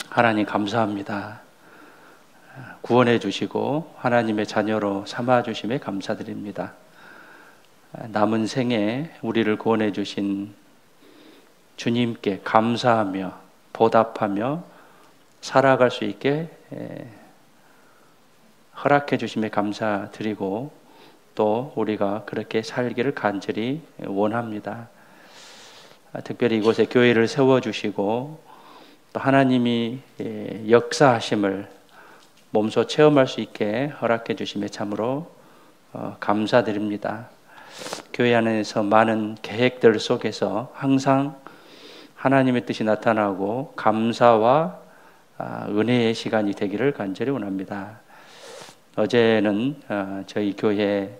하나님 감사합니다. 구원해 주시고 하나님의 자녀로 삼아 주심에 감사드립니다. 남은 생에 우리를 구원해 주신 주님께 감사하며 보답하며 살아갈 수 있게 허락해 주심에 감사드리고 또 우리가 그렇게 살기를 간절히 원합니다. 특별히 이곳에 교회를 세워주시고 또 하나님이 역사하심을 몸소 체험할 수 있게 허락해 주심에 참으로 감사드립니다. 교회 안에서 많은 계획들 속에서 항상 하나님의 뜻이 나타나고 감사와 은혜의 시간이 되기를 간절히 원합니다. 어제는 저희 교회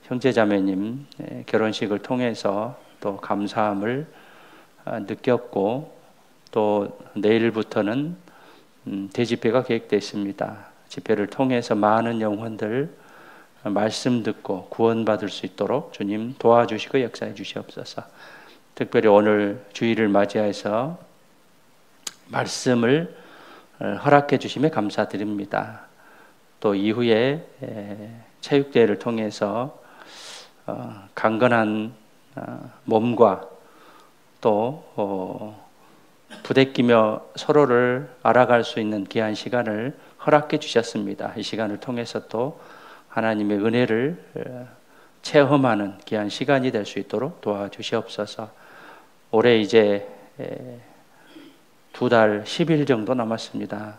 형제자매님 결혼식을 통해서 또 감사함을 느꼈고 또 내일부터는 대집회가 계획되어 있습니다. 집회를 통해서 많은 영혼들 말씀 듣고 구원받을 수 있도록 주님 도와주시고 역사해 주시옵소서. 특별히 오늘 주일을 맞이해서 말씀을 허락해 주심에 감사드립니다. 또 이후에 체육대회를 통해서 강건한 몸과 또 부대끼며 서로를 알아갈 수 있는 귀한 시간을 허락해 주셨습니다. 이 시간을 통해서 또 하나님의 은혜를 체험하는 귀한 시간이 될 수 있도록 도와주시옵소서. 올해 이제 2달 10일 정도 남았습니다.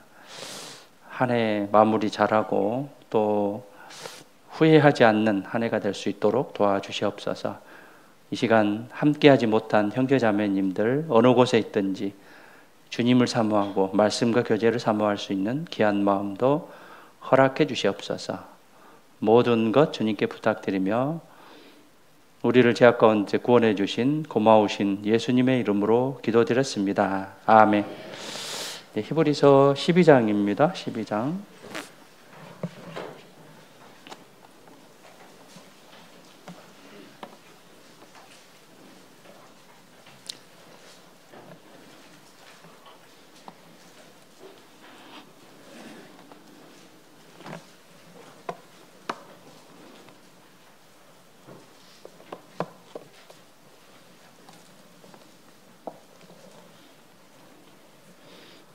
한 해 마무리 잘하고 또 후회하지 않는 한 해가 될 수 있도록 도와주시옵소서. 이 시간 함께하지 못한 형제자매님들 어느 곳에 있든지 주님을 사모하고 말씀과 교제를 사모할 수 있는 귀한 마음도 허락해 주시옵소서. 모든 것 주님께 부탁드리며 우리를 죄악 가운데 구원해 주신 고마우신 예수님의 이름으로 기도드렸습니다. 아멘. 히브리서 12장입니다. 12장.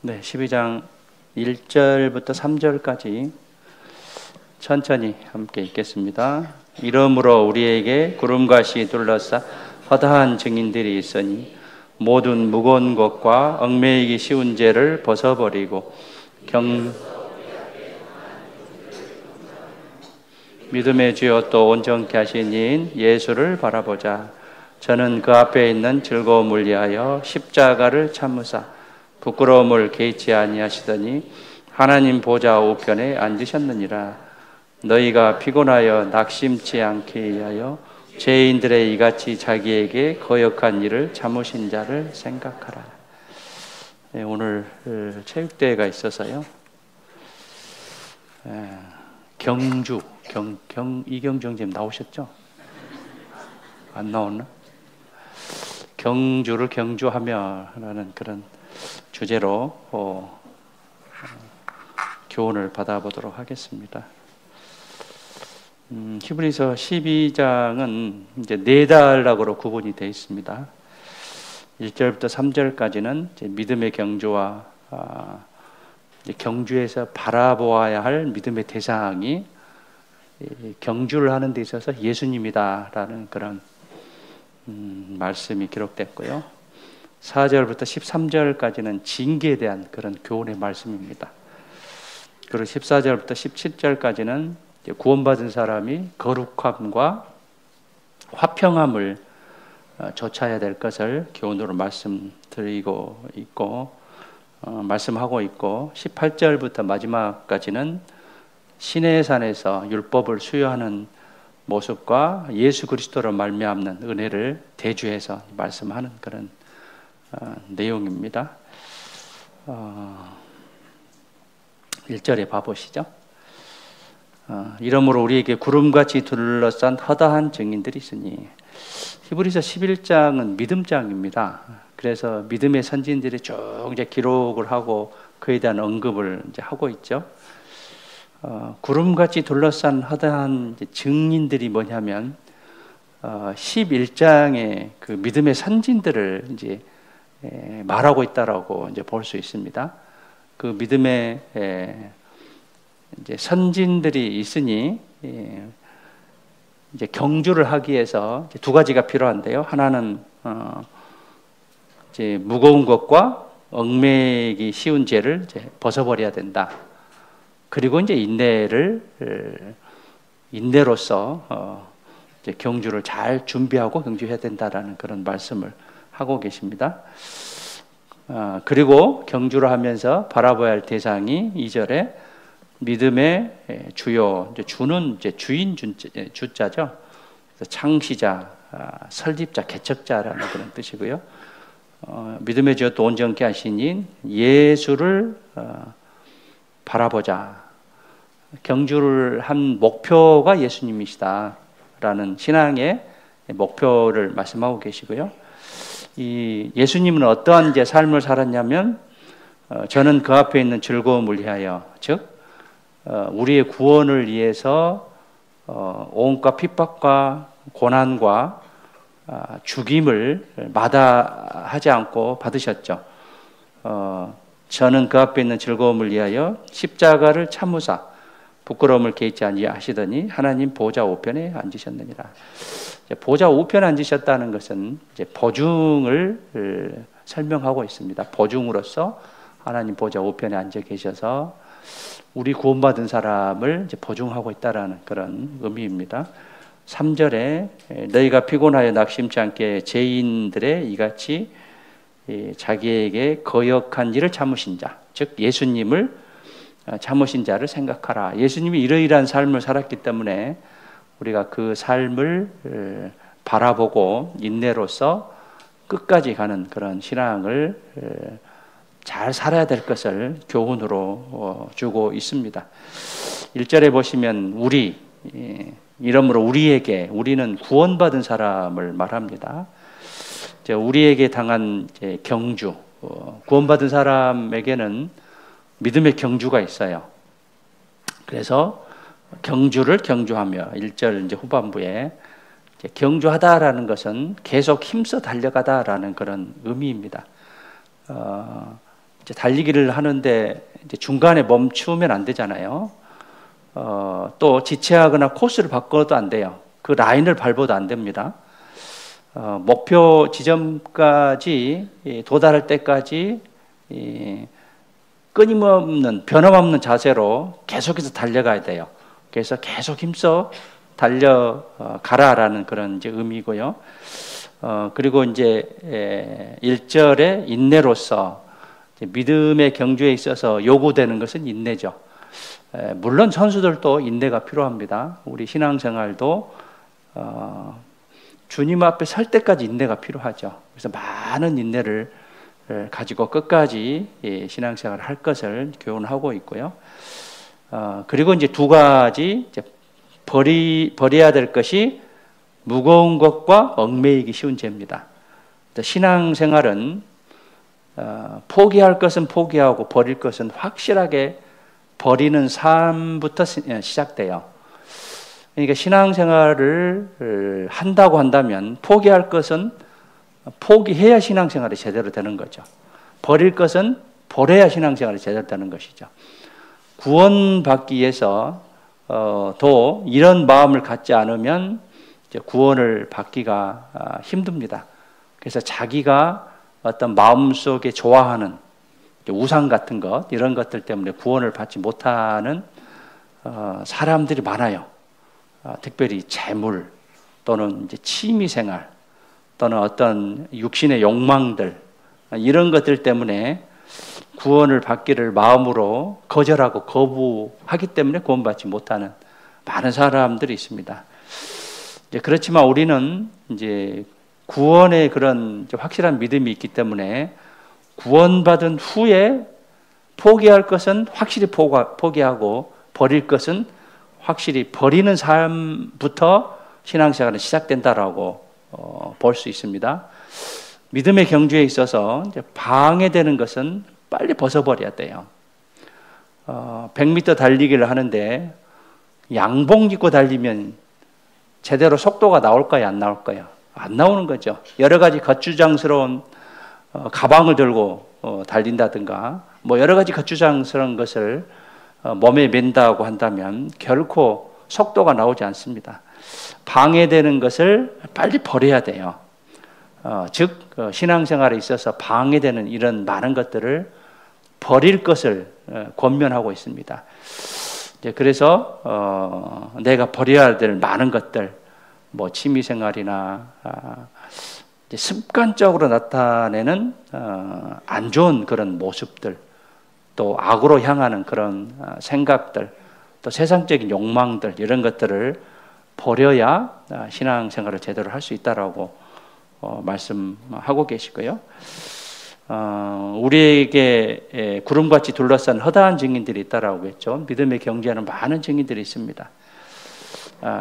네, 12장 1절부터 3절까지 천천히 함께 읽겠습니다. 이러므로 우리에게 구름같이 둘러싸 허다한 증인들이 있으니 모든 무거운 것과 얽매이기 쉬운 죄를 벗어버리고 믿음의 주여 또 온전케 하신 이인 예수를 바라보자. 저는 그 앞에 있는 즐거움을 위하여 십자가를 참으사 부끄러움을 개의치 아니하시더니 하나님 보좌 우편에 앉으셨느니라. 너희가 피곤하여 낙심치 않게 위하여 죄인들의 이같이 자기에게 거역한 일을 참으신 자를 생각하라. 네, 오늘 체육대회가 있어서요. 경주, 이경주 형님 나오셨죠? 안 나오나? 경주를 경주하며 라는 그런 주제로 교훈을 받아보도록 하겠습니다. 히브리서 12장은 이제 4단락으로 구분이 되어 있습니다. 1절부터 3절까지는 이제 믿음의 경주와 이제 경주에서 바라보아야 할 믿음의 대상이 경주를 하는 데 있어서 예수님이다라는 그런 말씀이 기록됐고요. 4절부터 13절까지는 징계에 대한 그런 교훈의 말씀입니다. 그리고 14절부터 17절까지는 구원받은 사람이 거룩함과 화평함을 좇아야 될 것을 교훈으로 말씀드리고 있고 말씀하고 있고 18절부터 마지막까지는 시내의 산에서 율법을 수여하는 모습과 예수 그리스도로 말미암는 은혜를 대주해서 말씀하는 그런 내용입니다. 1절에 봐보시죠. 이러므로 우리에게 구름같이 둘러싼 허다한 증인들이 있으니 히브리서 11장은 믿음장입니다. 그래서 믿음의 선진들이 쭉 이제 기록을 하고 그에 대한 언급을 이제 하고 있죠. 구름같이 둘러싼 허다한 증인들이 뭐냐면 11장의 그 믿음의 선진들을 이제 말하고 있다라고 이제 볼 수 있습니다. 그 믿음의 이제 선진들이 있으니 이제 경주를 하기 위해서 두 가지가 필요한데요. 하나는 이제 무거운 것과 얽매이기 쉬운 죄를 이제 벗어버려야 된다. 그리고 이제 인내로서 이제 경주를 잘 준비하고 경주해야 된다라는 그런 말씀을 하고 계십니다. 그리고 경주를 하면서 바라봐야 할 대상이 2절에 믿음의 주요, 주는 이제 주인 주자죠. 그래서 창시자, 설립자, 개척자라는 그런 뜻이고요. 믿음의 주요 또 온전케 하시니 예수를 바라보자. 경주를 한 목표가 예수님이시다라는 신앙의 목표를 말씀하고 계시고요. 이 예수님은 어떠한 이제 삶을 살았냐면 저는 그 앞에 있는 즐거움을 위하여, 즉 우리의 구원을 위해서 온갖 핍박과 고난과 죽임을 마다하지 않고 받으셨죠. 저는 그 앞에 있는 즐거움을 위하여 십자가를 참으사 부끄러움을 개의치 아니하시더니 하나님 보좌 우편에 앉으셨느니라. 보좌 우편에 앉으셨다는 것은 이제 보증을 설명하고 있습니다. 보증으로서 하나님 보좌 우편에 앉아 계셔서 우리 구원받은 사람을 이제 보증하고 있다라는 그런 의미입니다. 3절에 너희가 피곤하여 낙심치 않게 죄인들의 이같이 자기에게 거역한 일을 참으신 자, 즉 예수님을 참으신 자를 생각하라. 예수님이 이러이러한 삶을 살았기 때문에 우리가 그 삶을 바라보고 인내로서 끝까지 가는 그런 신앙을 잘 살아야 될 것을 교훈으로 주고 있습니다. 1절에 보시면 우리, 이러므로 우리에게, 우리는 구원받은 사람을 말합니다. 우리에게 당한 경주, 구원받은 사람에게는 믿음의 경주가 있어요. 그래서 경주를 경주하며 1절 이제 후반부에 경주하다라는 것은 계속 힘써 달려가다라는 그런 의미입니다. 이제 달리기를 하는데 이제 중간에 멈추면 안 되잖아요. 또 지체하거나 코스를 바꿔도 안 돼요. 그 라인을 밟아도 안 됩니다. 목표 지점까지 도달할 때까지 끊임없는 변함없는 자세로 계속해서 달려가야 돼요. 그래서 계속 힘써 달려가라라는 그런 이제 의미고요. 그리고 이제 1절에 인내로서 믿음의 경주에 있어서 요구되는 것은 인내죠. 물론 선수들도 인내가 필요합니다. 우리 신앙생활도 주님 앞에 설 때까지 인내가 필요하죠. 그래서 많은 인내를 가지고 끝까지 신앙생활을 할 것을 교훈하고 있고요. 그리고 이제 두 가지 이제 버려야 될 것이 무거운 것과 얽매이기 쉬운 죄입니다. 신앙생활은 포기할 것은 포기하고 버릴 것은 확실하게 버리는 삶부터 시작돼요. 그러니까 신앙생활을 한다고 한다면 포기할 것은 포기해야 신앙생활이 제대로 되는 거죠. 버릴 것은 버려야 신앙생활이 제대로 되는 것이죠. 구원받기 위해서 또 이런 마음을 갖지 않으면 이제 구원을 받기가 힘듭니다. 그래서 자기가 어떤 마음속에 좋아하는 우상 같은 것, 이런 것들 때문에 구원을 받지 못하는 사람들이 많아요. 특별히 재물 또는 이제 취미생활 또는 어떤 육신의 욕망들, 이런 것들 때문에 구원을 받기를 마음으로 거절하고 거부하기 때문에 구원받지 못하는 많은 사람들이 있습니다. 그렇지만 우리는 이제 구원의 그런 이제 확실한 믿음이 있기 때문에 구원받은 후에 포기할 것은 확실히 포기하고 버릴 것은 확실히 버리는 삶부터 신앙생활은 시작된다라고 볼 수 있습니다. 믿음의 경주에 있어서 이제 방해되는 것은 빨리 벗어버려야 돼요. 100m 달리기를 하는데 양복 입고 달리면 제대로 속도가 나올까요? 안 나올까요? 안 나오는 거죠. 여러 가지 거추장스러운 가방을 들고 달린다든가 뭐 여러 가지 거추장스러운 것을 몸에 맨다고 한다면 결코 속도가 나오지 않습니다. 방해되는 것을 빨리 버려야 돼요. 즉 신앙생활에 있어서 방해되는 이런 많은 것들을 버릴 것을 권면하고 있습니다. 그래서 내가 버려야 될 많은 것들, 뭐 취미생활이나 습관적으로 나타내는 안 좋은 그런 모습들, 또 악으로 향하는 그런 생각들, 또 세상적인 욕망들, 이런 것들을 버려야 신앙생활을 제대로 할 수 있다라고 말씀하고 계시고요. 우리에게 구름같이 둘러싼 허다한 증인들이 있다라고 했죠. 믿음의 경주하는 많은 증인들이 있습니다.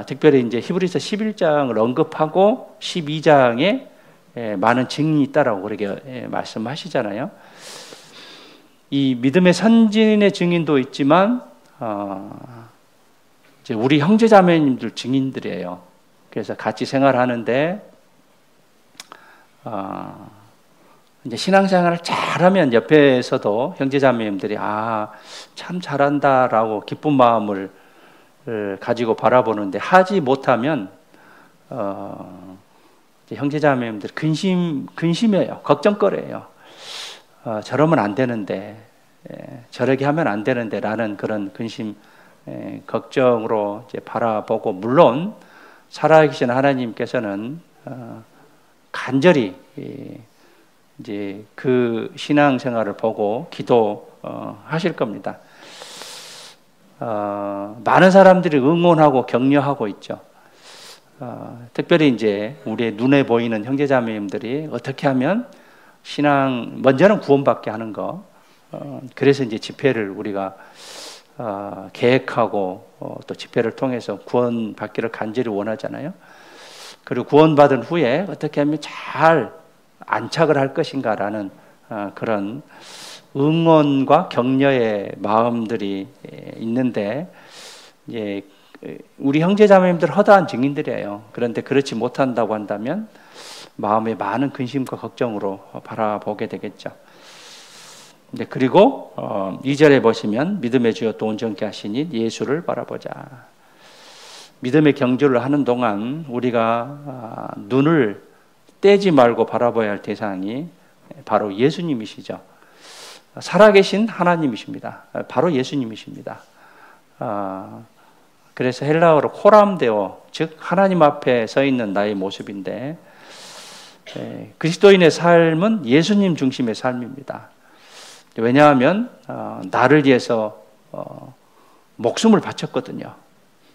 특별히 이제 히브리서 11장을 언급하고 12장에 많은 증인이 있다라고 그렇게 말씀하시잖아요. 이 믿음의 선진의 증인도 있지만 이제 우리 형제자매님들 증인들이에요. 그래서 같이 생활하는데 이제 신앙생활을 잘하면 옆에서도 형제자매님들이 참 잘한다라고 기쁜 마음을 가지고 바라보는데 하지 못하면 형제자매님들 근심해요. 걱정거려요. 저러면 안 되는데, 저렇게 하면 안 되는데 라는 그런 근심, 걱정으로 이제 바라보고, 물론 살아계신 하나님께서는 간절히 이제 그 신앙생활을 보고 기도하실 겁니다. 많은 사람들이 응원하고 격려하고 있죠. 특별히 이제 우리의 눈에 보이는 형제자매님들이 어떻게 하면 먼저는 구원받게 하는 거. 그래서 이제 집회를 우리가 계획하고 또 집회를 통해서 구원받기를 간절히 원하잖아요. 그리고 구원받은 후에 어떻게 하면 잘 안착을 할 것인가라는 그런 응원과 격려의 마음들이 있는데, 이제 우리 형제자매님들 허다한 증인들이에요. 그런데 그렇지 못한다고 한다면 마음에 많은 근심과 걱정으로 바라보게 되겠죠. 그리고 2절에 보시면 믿음의 주여 또 온전케 하시니 예수를 바라보자. 믿음의 경주를 하는 동안 우리가 눈을 떼지 말고 바라봐야 할 대상이 바로 예수님이시죠. 살아계신 하나님이십니다. 바로 예수님이십니다. 그래서 헬라어로 코람데오, 즉 하나님 앞에 서 있는 나의 모습인데, 그리스도인의 삶은 예수님 중심의 삶입니다. 왜냐하면 나를 위해서 목숨을 바쳤거든요.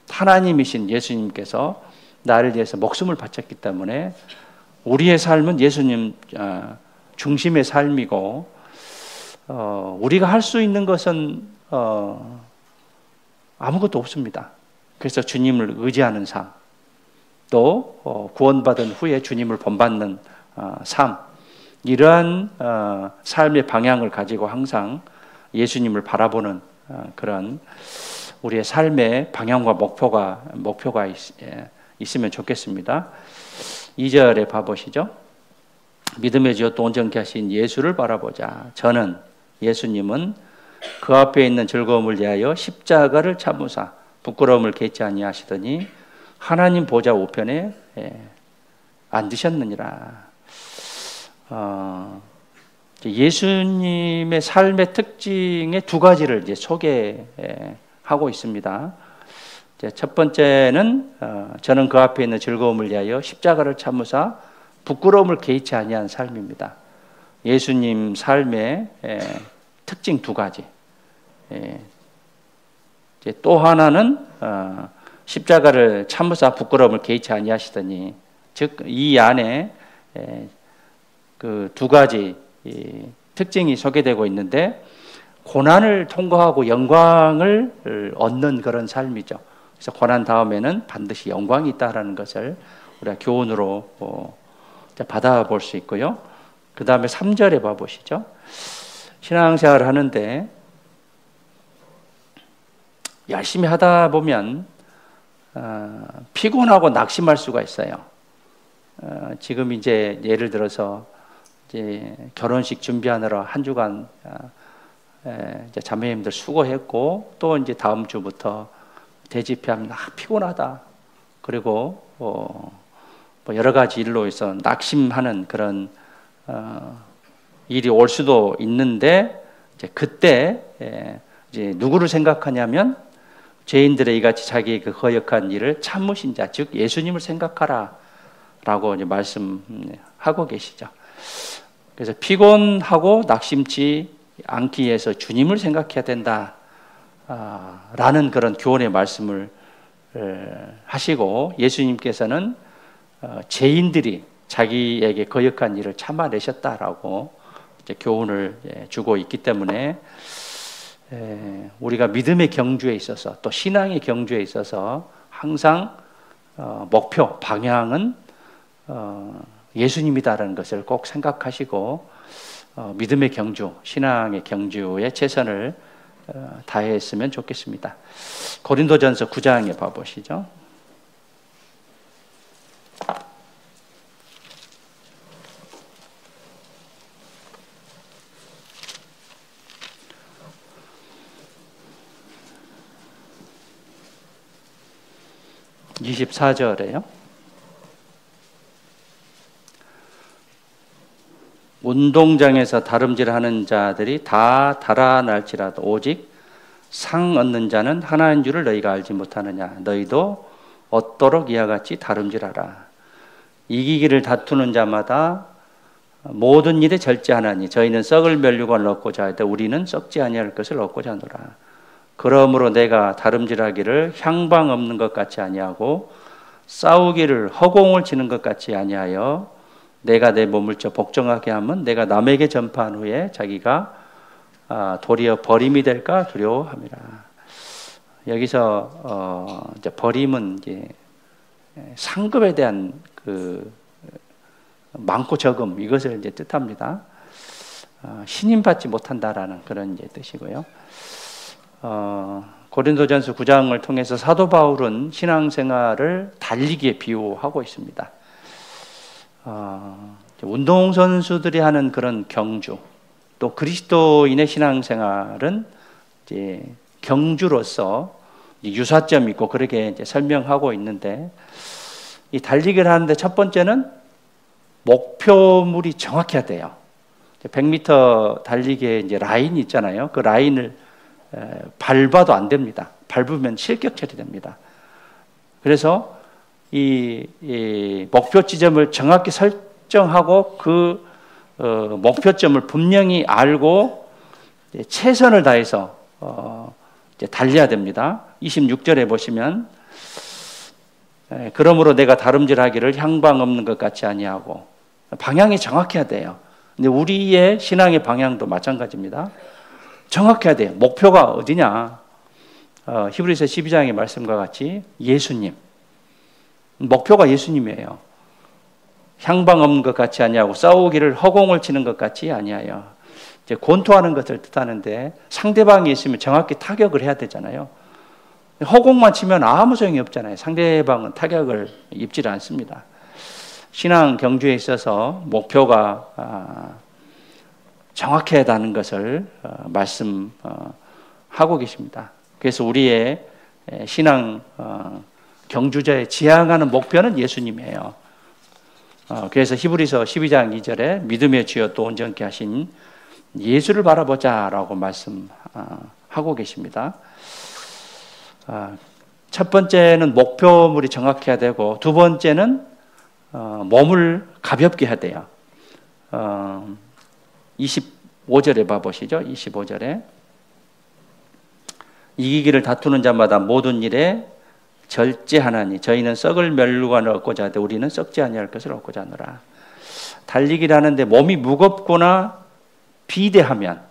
하나님이신 예수님께서 나를 위해서 목숨을 바쳤기 때문에 우리의 삶은 예수님 중심의 삶이고, 우리가 할 수 있는 것은 아무것도 없습니다. 그래서 주님을 의지하는 삶, 또 구원받은 후에 주님을 본받는 삶, 이러한 삶의 방향을 가지고 항상 예수님을 바라보는 그런 우리의 삶의 방향과 목표가 있으면 좋겠습니다. 2절에 봐보시죠. 믿음의 주여 또 온전케 하신 예수를 바라보자. 저는, 예수님은 그 앞에 있는 즐거움을 위하여 십자가를 참으사 부끄러움을 개치 아니하시더니 하나님 보좌 우편에 앉으셨느니라. 예수님의 삶의 특징의 두 가지를 이제 소개하고 있습니다. 첫 번째는 저는 그 앞에 있는 즐거움을 위하여 십자가를 참으사 부끄러움을 개의치 아니한 삶입니다. 예수님 삶의 특징 두 가지. 또 하나는 십자가를 참으사 부끄러움을 개의치 아니하시더니, 즉 이 안에 그 두 가지 특징이 소개되고 있는데, 고난을 통과하고 영광을 얻는 그런 삶이죠. 그래서 고난 다음에는 반드시 영광이 있다라는 것을 우리가 교훈으로 받아볼 수 있고요. 그 다음에 3절에 봐보시죠. 신앙생활을 하는데 열심히 하다 보면 피곤하고 낙심할 수가 있어요. 지금 이제 예를 들어서 이제 결혼식 준비하느라 한 주간 이제 자매님들 수고했고, 또 이제 다음 주부터 대집회하면 피곤하다. 그리고 뭐 여러 가지 일로 해서 낙심하는 그런 일이 올 수도 있는데, 이제 그때 이제 누구를 생각하냐면 죄인들의 이같이 자기에게 거역한 일을 참으신 자, 즉 예수님을 생각하라라고 이제 말씀하고 계시죠. 그래서 피곤하고 낙심치 않기 위해서 주님을 생각해야 된다 라는 그런 교훈의 말씀을 하시고, 예수님께서는 죄인들이 자기에게 거역한 일을 참아내셨다라고 이제 교훈을 주고 있기 때문에, 우리가 믿음의 경주에 있어서 또 신앙의 경주에 있어서 항상 목표, 방향은 예수님이다라는 것을 꼭 생각하시고, 믿음의 경주, 신앙의 경주에 최선을 다했으면 좋겠습니다. 고린도전서 9장에 봐보시죠. (24절에요) 운동장에서 다름질하는 자들이 다 달아날지라도 오직 상 얻는 자는 하나인 줄을 너희가 알지 못하느냐. 너희도 얻도록 이와 같이 다름질하라. 이기기를 다투는 자마다 모든 일에 절제하나니 저희는 썩을 멸류관을 얻고자 하되 우리는 썩지 아니할 것을 얻고자 하노라. 그러므로 내가 다름질하기를 향방 없는 것 같이 아니하고 싸우기를 허공을 치는 것 같이 아니하여 내가 내 몸을 복종하게 하면 내가 남에게 전파한 후에 자기가 도리어 버림이 될까 두려워함이라. 여기서 이제 버림은 이제 상급에 대한 그 많고 적음, 이것을 이제 뜻합니다. 신임 받지 못한다라는 그런 이제 뜻이고요. 고린도전서 9장을 통해서 사도 바울은 신앙생활을 달리기에 비유하고 있습니다. 운동선수들이 하는 그런 경주, 또 그리스도인의 신앙생활은 이제 경주로서 유사점이 있고 그렇게 이제 설명하고 있는데, 이 달리기를 하는데 첫 번째는 목표물이 정확해야 돼요. 100m 달리기에 이제 라인이 있잖아요. 그 라인을 밟아도 안 됩니다. 밟으면 실격 처리됩니다. 그래서 이 목표 지점을 정확히 설정하고 그 목표점을 분명히 알고 최선을 다해서 이제 달려야 됩니다. 26절에 보시면 그러므로 내가 다름질하기를 향방 없는 것 같이 아니하고, 방향이 정확해야 돼요. 근데 우리의 신앙의 방향도 마찬가지입니다. 정확해야 돼요. 목표가 어디냐? 히브리서 12장의 말씀과 같이 예수님. 목표가 예수님이에요. 향방 없는 것 같이 아니하고 싸우기를 허공을 치는 것 같이 아니하여. 이제 권투하는 것을 뜻하는데 상대방이 있으면 정확히 타격을 해야 되잖아요. 허공만 치면 아무 소용이 없잖아요. 상대방은 타격을 입지 않습니다. 신앙 경주에 있어서 목표가 정확해야 하는 것을 말씀하고 계십니다. 그래서 우리의 신앙 경주자에 지향하는 목표는 예수님이에요. 그래서 히브리서 12장 2절에 믿음의 주여 또 온전케 하신 예수를 바라보자라고 말씀하고 계십니다. 첫 번째는 목표물이 정확해야 되고, 두 번째는 몸을 가볍게 해야 돼요. 25절에 봐보시죠. 25절에 이기기를 다투는 자마다 모든 일에 절제하나니 저희는 썩을 멸류관을 얻고자 하되 우리는 썩지 아니할 것을 얻고자 하노라. 달리기를 하는데 몸이 무겁거나 비대하면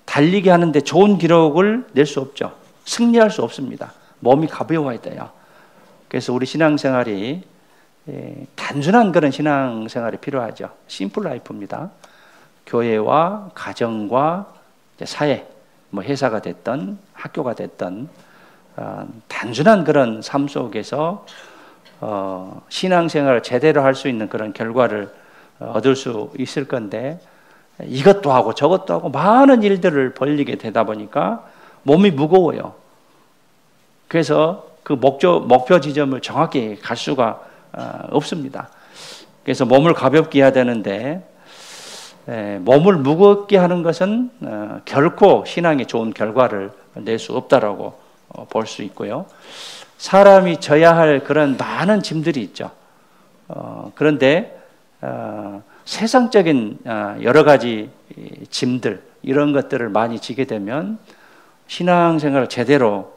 달리기 하는데 좋은 기록을 낼 수 없죠. 승리할 수 없습니다. 몸이 가벼워야 돼요. 그래서 우리 신앙생활이 단순한 그런 신앙생활이 필요하죠. 심플 라이프입니다. 교회와 가정과 사회, 뭐 회사가 됐든 학교가 됐든 단순한 그런 삶 속에서 신앙생활을 제대로 할 수 있는 그런 결과를 얻을 수 있을 건데, 이것도 하고 저것도 하고 많은 일들을 벌리게 되다 보니까 몸이 무거워요. 그래서 그 목표 지점을 정확히 갈 수가 없습니다. 그래서 몸을 가볍게 해야 되는데, 몸을 무겁게 하는 것은 결코 신앙에 좋은 결과를 낼 수 없다라고 볼 수 있고요. 사람이 져야 할 그런 많은 짐들이 있죠. 그런데 세상적인 여러 가지 짐들, 이런 것들을 많이 지게 되면 신앙생활을 제대로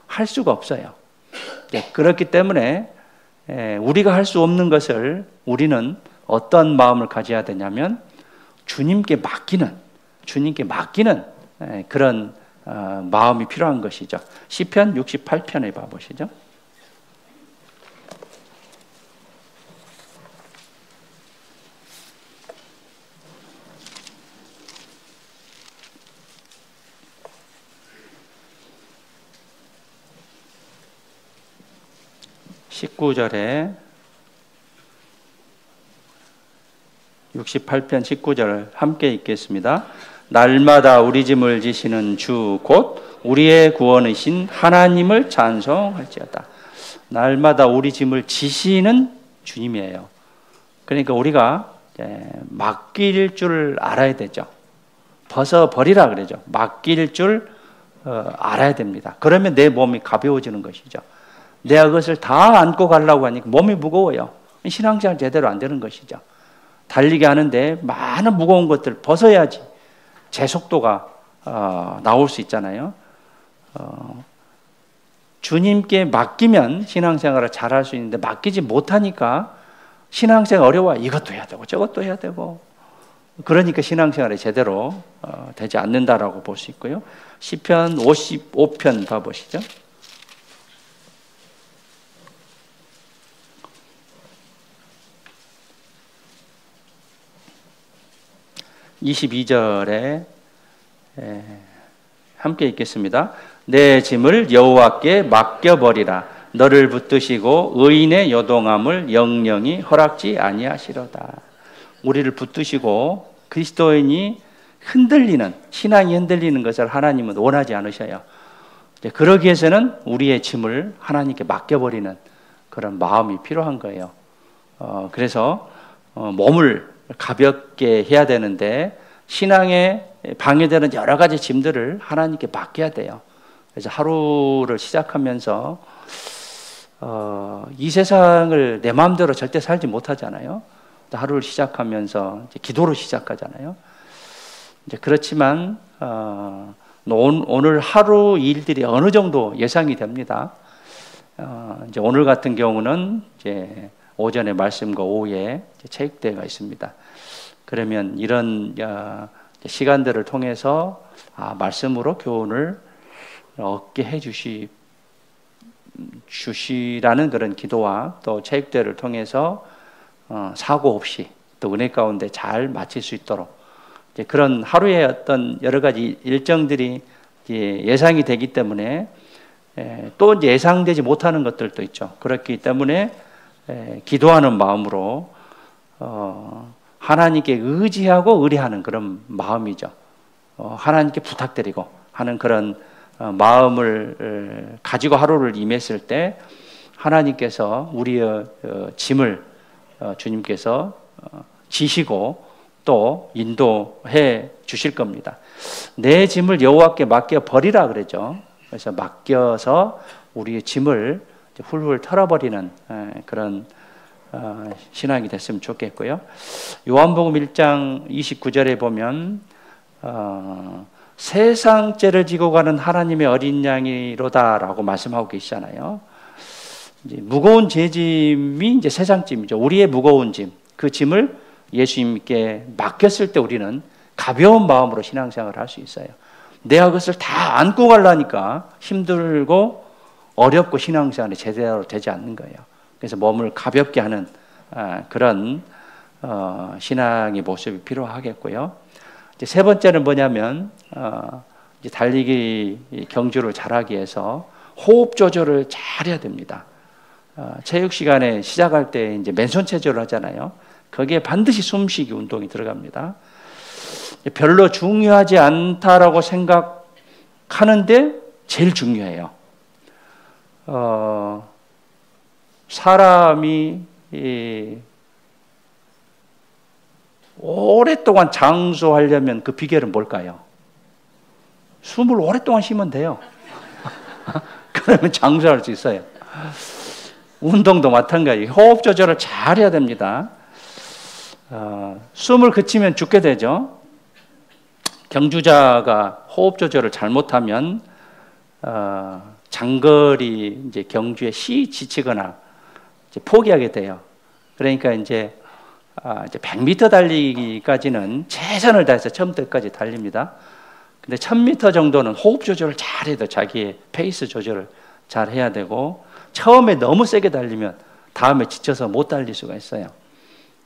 할 수가 없어요. 그렇기 때문에 우리가 할 수 없는 것을 우리는 어떤 마음을 가져야 되냐면 주님께 맡기는 그런 마음이 필요한 것이죠. 시편 68편에 봐보시죠. (19절에) 68편 19절 함께 읽겠습니다. 날마다 우리 짐을 지시는 주 곧 우리의 구원이신 하나님을 찬송할지어다. 날마다 우리 짐을 지시는 주님이에요. 그러니까 우리가 맡길 줄 알아야 되죠. 벗어버리라 그러죠. 맡길 줄 알아야 됩니다. 그러면 내 몸이 가벼워지는 것이죠. 내가 그것을 다 안고 가려고 하니까 몸이 무거워요. 신앙생활 제대로 안 되는 것이죠. 달리기 하는데 많은 무거운 것들을 벗어야지 제 속도가 나올 수 있잖아요. 주님께 맡기면 신앙생활을 잘할 수 있는데 맡기지 못하니까 신앙생활 어려워. 이것도 해야 되고 저것도 해야 되고, 그러니까 신앙생활이 제대로 되지 않는다라고 볼 수 있고요. 시편 55편 봐보시죠. 22절에 함께 읽겠습니다. 내 짐을 여호와께 맡겨버리라. 너를 붙드시고 의인의 요동함을 영영히 허락지 아니하시로다. 우리를 붙드시고 그리스도인이 흔들리는, 신앙이 흔들리는 것을 하나님은 원하지 않으셔요. 그러기 위해서는 우리의 짐을 하나님께 맡겨버리는 그런 마음이 필요한 거예요. 그래서 몸을 가볍게 해야 되는데 신앙에 방해되는 여러 가지 짐들을 하나님께 맡겨야 돼요. 그래서 하루를 시작하면서 이 세상을 내 마음대로 절대 살지 못하잖아요. 하루를 시작하면서 이제 기도로 시작하잖아요. 이제 그렇지만 오늘 하루 일들이 어느 정도 예상이 됩니다. 이제 오늘 같은 경우는 이제 오전에 말씀과 오후에 체육대회가 있습니다. 그러면 이런 시간들을 통해서 말씀으로 교훈을 얻게 해 주시라는 그런 기도와 또 체육대회를 통해서 사고 없이 또 은혜 가운데 잘 마칠 수 있도록 이제 그런 하루의 어떤 여러 가지 일정들이 예상이 되기 때문에 또 이제 예상되지 못하는 것들도 있죠. 그렇기 때문에 기도하는 마음으로 하나님께 의지하고 의뢰하는 그런 마음이죠. 하나님께 부탁드리고 하는 그런 마음을 가지고 하루를 임했을 때 하나님께서 우리의 짐을 주님께서 지시고 또 인도해 주실 겁니다. 내 짐을 여호와께 맡겨 버리라 그러죠. 그래서 맡겨서 우리의 짐을 훌훌 털어버리는 그런 신앙이 됐으면 좋겠고요. 요한복음 1장 29절에 보면 세상 죄를 지고 가는 하나님의 어린 양이로다라고 말씀하고 계시잖아요. 이제 무거운 죄짐이 이제 세상 짐이죠. 우리의 무거운 짐, 그 짐을 예수님께 맡겼을 때 우리는 가벼운 마음으로 신앙생활을 할 수 있어요. 내가 그것을 다 안고 가려니까 힘들고 어렵고 신앙생활이 제대로 되지 않는 거예요. 그래서 몸을 가볍게 하는 그런 신앙의 모습이 필요하겠고요. 이제 세 번째는 뭐냐면 이제 달리기 경주를 잘하기 위해서 호흡 조절을 잘해야 됩니다. 체육 시간에 시작할 때 이제 맨손 체조를 하잖아요. 거기에 반드시 숨쉬기 운동이 들어갑니다. 별로 중요하지 않다라고 생각하는데 제일 중요해요. 사람이 오랫동안 장수하려면 그 비결은 뭘까요? 숨을 오랫동안 쉬면 돼요. 그러면 장수할 수 있어요. 운동도 마찬가지. 호흡 조절을 잘 해야 됩니다. 숨을 그치면 죽게 되죠. 경주자가 호흡 조절을 잘못하면 장거리 이제 경주에 지치거나 이제 포기하게 돼요. 그러니까 이제 100m 달리기까지는 최선을 다해서 처음부터 끝까지 달립니다. 근데 1000m 정도는 호흡 조절을 잘 해도 자기의 페이스 조절을 잘 해야 되고, 처음에 너무 세게 달리면 다음에 지쳐서 못 달릴 수가 있어요.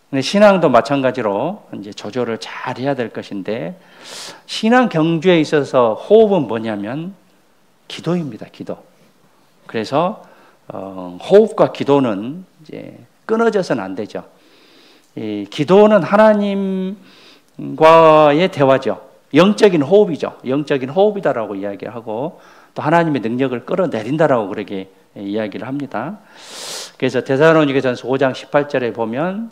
근데 신앙도 마찬가지로 이제 조절을 잘 해야 될 것인데, 신앙 경주에 있어서 호흡은 뭐냐면 기도입니다. 기도. 그래서 호흡과 기도는 이제 끊어져서는 안 되죠. 이 기도는 하나님과의 대화죠. 영적인 호흡이죠. 영적인 호흡이다라고 이야기를 하고, 또 하나님의 능력을 끌어내린다라고 그렇게 이야기를 합니다. 그래서 데살로니가전서 5장 18절에 보면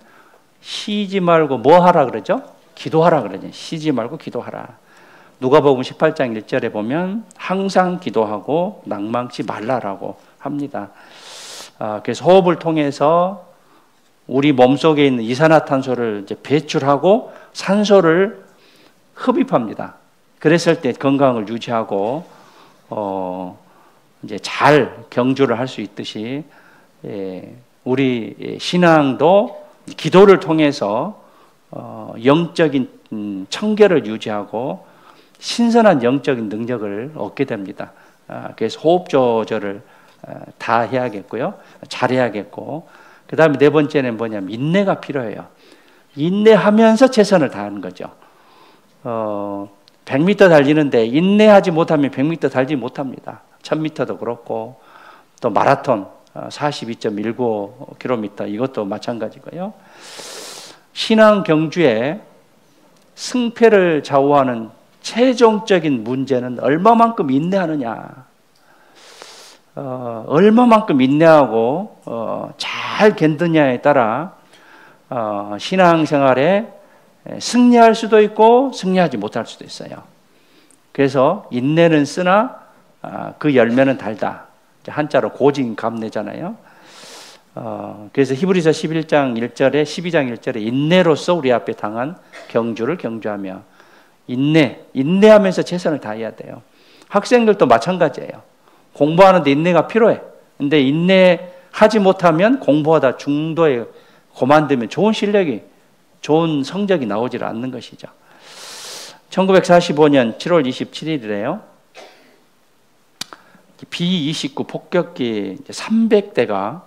쉬지 말고 뭐 하라 그러죠? 기도하라 그러죠. 쉬지 말고 기도하라. 누가복음 18장 1절에 보면 항상 기도하고 낭망치 말라라고 합니다. 그래서 호흡을 통해서 우리 몸속에 있는 이산화탄소를 이제 배출하고 산소를 흡입합니다. 그랬을 때 건강을 유지하고 이제 잘 경주를 할 수 있듯이, 우리 신앙도 기도를 통해서 영적인 청결을 유지하고 신선한 영적인 능력을 얻게 됩니다. 그래서 호흡 조절을 다 해야겠고요. 잘해야겠고, 그 다음에 네 번째는 뭐냐면 인내가 필요해요. 인내하면서 최선을 다하는 거죠. 100m 달리는데 인내하지 못하면 100m 달리지 못합니다. 1000m도 그렇고, 또 마라톤 42.19km 이것도 마찬가지고요. 신앙 경주에 승패를 좌우하는 최종적인 문제는 얼마만큼 인내하느냐. 얼마만큼 인내하고 잘 견디냐에 따라 신앙생활에 승리할 수도 있고 승리하지 못할 수도 있어요. 그래서 인내는 쓰나 그 열매는 달다. 한자로 고진감래잖아요. 그래서 히브리서 11장 1절에 12장 1절에 인내로서 우리 앞에 당한 경주를 경주하며, 인내하면서 최선을 다해야 돼요. 학생들도 마찬가지예요. 공부하는데 인내가 필요해. 근데 인내하지 못하면 공부하다 중도에 고만두면 좋은 성적이 나오질 않는 것이죠. 1945년 7월 27일이래요. B-29 폭격기 300대가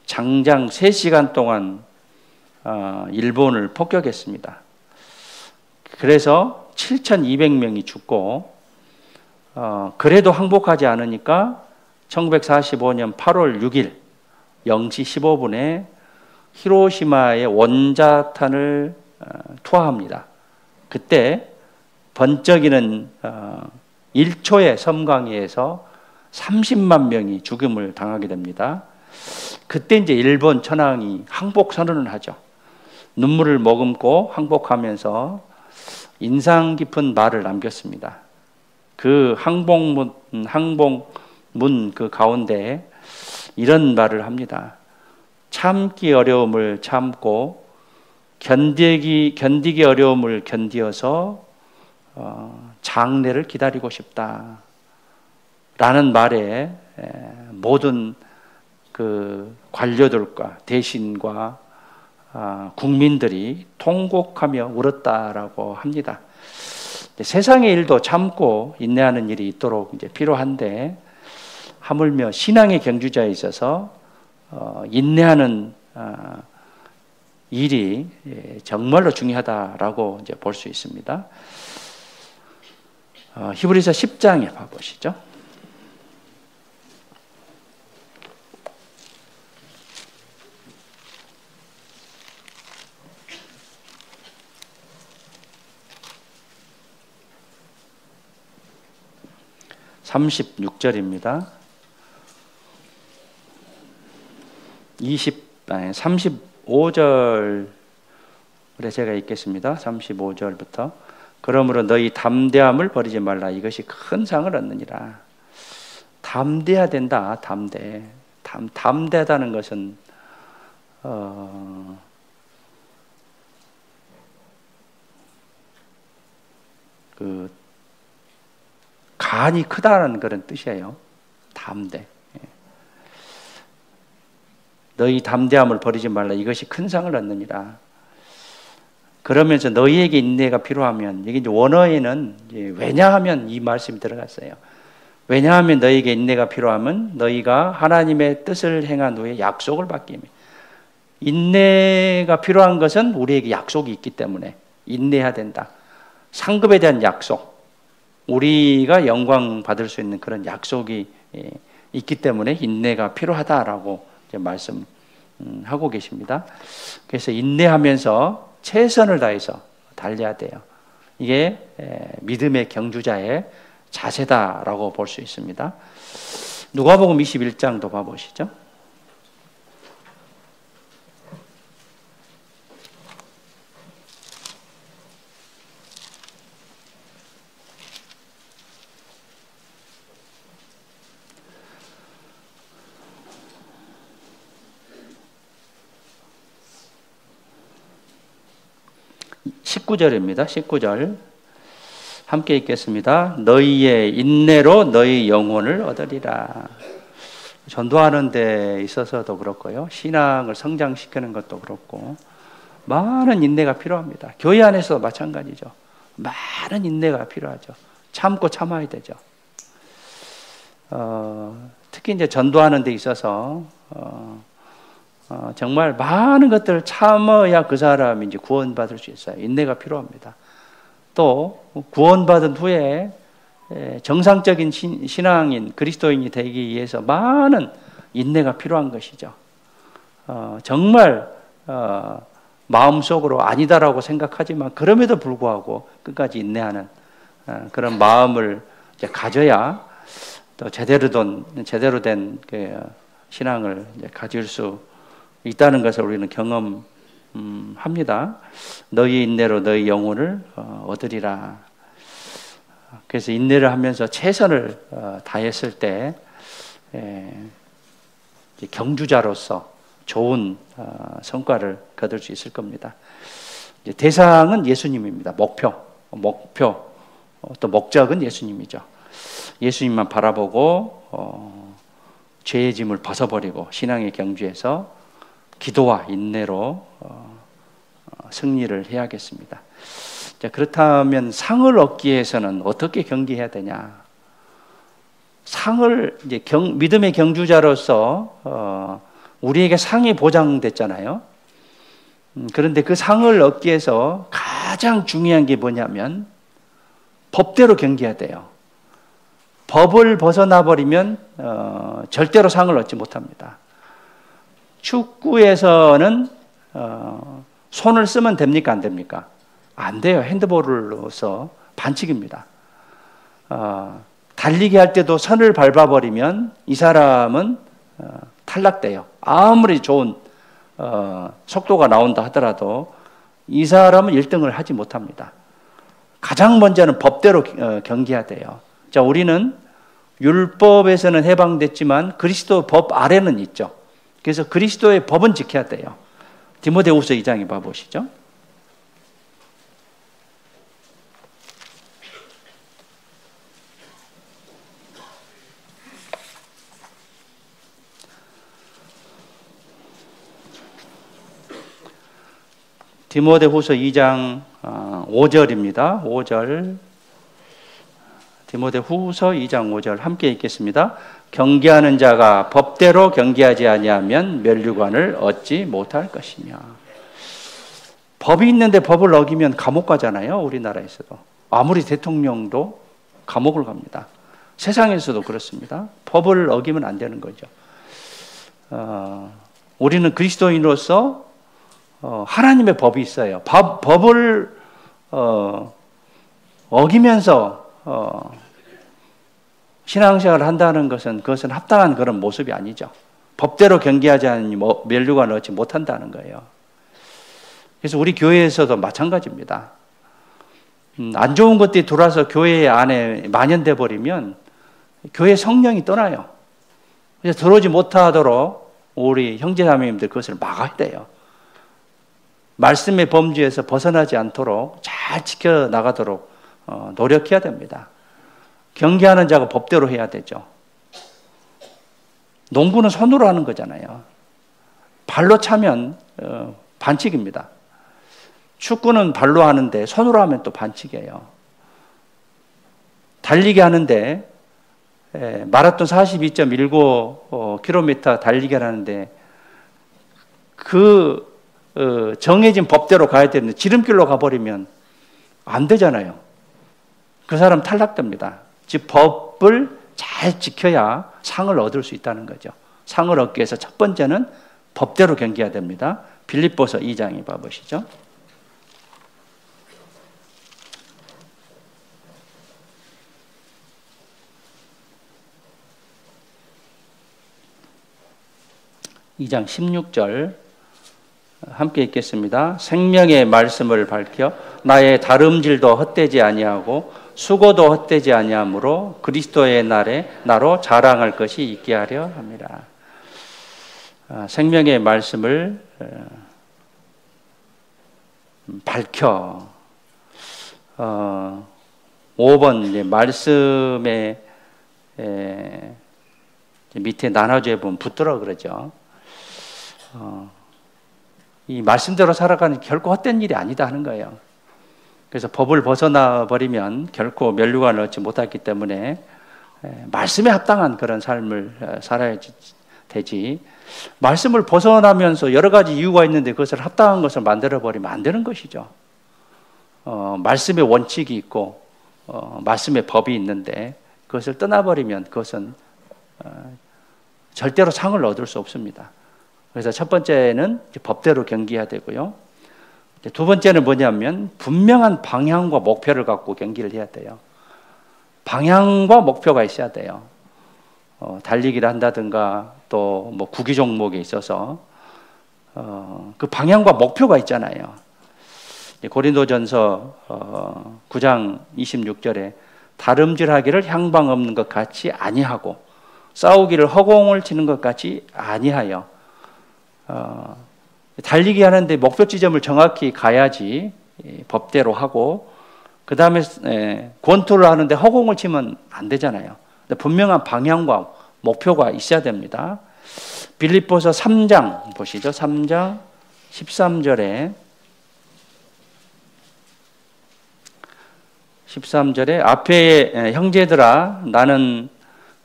장장 3시간 동안 일본을 폭격했습니다. 그래서 7,200명이 죽고, 그래도 항복하지 않으니까 1945년 8월 6일 0시 15분에 히로시마에 원자탄을 투하합니다. 그때 번쩍이는 1초의 섬광위에서 30만 명이 죽음을 당하게 됩니다. 그때 이제 일본 천황이 항복 선언을 하죠. 눈물을 머금고 항복하면서 인상 깊은 말을 남겼습니다. 그 항복문 그 가운데 이런 말을 합니다. 참기 어려움을 참고 견디기 어려움을 견디어서 장래를 기다리고 싶다 라는 말에 모든 그 관료들과 대신과 국민들이 통곡하며 울었다라고 합니다. 세상의 일도 참고 인내하는 일이 있도록 이제 필요한데, 하물며 신앙의 경주자에 있어서 인내하는 일이 정말로 중요하다라고 이제 볼 수 있습니다. 히브리서 10장에 봐보시죠. (36절입니다) 35절에 제가 읽겠습니다. 35절부터. 그러므로 너희 담대함을 버리지 말라. 이것이 큰 상을 얻느니라. 담대해야 된다. 담대하다는 것은 간이 크다는 그런 뜻이에요. 담대. 너희 담대함을 버리지 말라. 이것이 큰 상을 얻느니라. 그러면서 너희에게 인내가 필요하면, 이게 이제 원어에는 왜냐하면 이 말씀이 들어갔어요. 왜냐하면 너희에게 인내가 필요하면 너희가 하나님의 뜻을 행한 후에 약속을 받기 위해. 인내가 필요한 것은 우리에게 약속이 있기 때문에 인내해야 된다. 상급에 대한 약속, 우리가 영광 받을 수 있는 그런 약속이 있기 때문에 인내가 필요하다라고 이제 말씀하고 계십니다. 그래서 인내하면서 최선을 다해서 달려야 돼요. 이게 믿음의 경주자의 자세다라고 볼 수 있습니다. 누가복음 21장도 봐보시죠. (19절입니다) 19절 함께 읽겠습니다. 너희의 인내로 너희 영혼을 얻으리라. 전도하는 데 있어서도 그렇고요, 신앙을 성장시키는 것도 그렇고 많은 인내가 필요합니다. 교회 안에서도 마찬가지죠. 많은 인내가 필요하죠. 참고 참아야 되죠. 특히 이제 전도하는 데 있어서 정말 많은 것들을 참아야 그 사람이 이제 구원받을 수 있어요. 인내가 필요합니다. 또 구원받은 후에 정상적인 신앙인, 그리스도인이 되기 위해서 많은 인내가 필요한 것이죠. 정말 마음속으로 아니다라고 생각하지만 그럼에도 불구하고 끝까지 인내하는 그런 마음을 이제 가져야 또 제대로 된 그 신앙을 이제 가질 수 있다는 것을 우리는 경험합니다. 너희 인내로 너희 영혼을 얻으리라. 그래서 인내를 하면서 최선을 다했을 때 경주자로서 좋은 성과를 거둘 수 있을 겁니다. 대상은 예수님입니다. 목표 또 목적은 예수님이죠. 예수님만 바라보고 죄의 짐을 벗어버리고 신앙의 경주에서 기도와 인내로 승리를 해야겠습니다. 자, 그렇다면 상을 얻기 위해서는 어떻게 경기해야 되냐? 상을 이제 믿음의 경주자로서 우리에게 상이 보장됐잖아요. 그런데 그 상을 얻기 위해서 가장 중요한 게 뭐냐면 법대로 경기해야 돼요. 법을 벗어나 버리면 절대로 상을 얻지 못합니다. 축구에서는 손을 쓰면 됩니까? 안 됩니까? 안 돼요. 핸드볼로서 반칙입니다. 달리기 할 때도 선을 밟아버리면 이 사람은 탈락돼요. 아무리 좋은 속도가 나온다 하더라도 이 사람은 1등을 하지 못합니다. 가장 먼저는 법대로 경기해야 돼요. 자, 우리는 율법에서는 해방됐지만 그리스도 법 아래는 있죠. 그래서 그리스도의 법은 지켜야 돼요. 디모데후서 2장에 봐보시죠. 디모데후서 2장 5절입니다. 5절. 디모데후서 2장 5절 함께 읽겠습니다. 경계하는 자가 법대로 경계하지 아니하면 면류관을 얻지 못할 것이며. 법이 있는데 법을 어기면 감옥 가잖아요. 우리나라에서도. 아무리 대통령도 감옥을 갑니다. 세상에서도 그렇습니다. 법을 어기면 안 되는 거죠. 우리는 그리스도인으로서 하나님의 법이 있어요. 법을 어기면서 신앙생활을 한다는 그것은 합당한 그런 모습이 아니죠. 법대로 경계하지 않으니 면류관을 얻지 못한다는 거예요. 그래서 우리 교회에서도 마찬가지입니다. 안 좋은 것들이 들어와서 교회 안에 만연돼 버리면 교회 성령이 떠나요. 그래서 들어오지 못하도록 우리 형제자매님들 그것을 막아야 돼요. 말씀의 범주에서 벗어나지 않도록 잘 지켜나가도록 노력해야 됩니다. 경계하는 자가 법대로 해야 되죠. 농구는 손으로 하는 거잖아요. 발로 차면 반칙입니다. 축구는 발로 하는데 손으로 하면 또 반칙이에요. 달리기 하는데 마라톤 42.19km 달리기 하는데 그 정해진 법대로 가야 되는데 지름길로 가버리면 안 되잖아요. 그 사람 탈락됩니다. 즉 법을 잘 지켜야 상을 얻을 수 있다는 거죠. 상을 얻기 위해서 첫 번째는 법대로 경계해야 됩니다. 빌립보서 2장에 봐보시죠. (2장 16절) 함께 읽겠습니다. 생명의 말씀을 밝혀 나의 다름질도 헛되지 아니하고 수고도 헛되지 아니하므로 그리스도의 날에 나로 자랑할 것이 있게 하려 합니다. 생명의 말씀을 밝혀 5번 말씀의 밑에 나눠져 보면 붙들어 그러죠. 이 말씀대로 살아가는 결코 헛된 일이 아니다 하는 거예요. 그래서 법을 벗어나 버리면 결코 면류관을 얻지 못하기 때문에 말씀에 합당한 그런 삶을 살아야 되지. 말씀을 벗어나면서 여러 가지 이유가 있는데 그것을 합당한 것을 만들어 버리면 안 되는 것이죠. 말씀의 원칙이 있고 말씀의 법이 있는데 그것을 떠나버리면 그것은 절대로 상을 얻을 수 없습니다. 그래서 첫 번째는 법대로 경계해야 되고요. 두 번째는 뭐냐면 분명한 방향과 목표를 갖고 경기를 해야 돼요. 방향과 목표가 있어야 돼요. 달리기를 한다든가 또 뭐 구기 종목에 있어서 그 방향과 목표가 있잖아요. 고린도전서 9장 26절에 다름질하기를 향방 없는 것 같이 아니하고 싸우기를 허공을 치는 것 같이 아니하여 달리기 하는데 목표 지점을 정확히 가야지 법대로 하고 그 다음에 권투를 하는데 허공을 치면 안 되잖아요. 분명한 방향과 목표가 있어야 됩니다. 빌립보서 3장 보시죠. 3장 13절에 앞에 형제들아 나는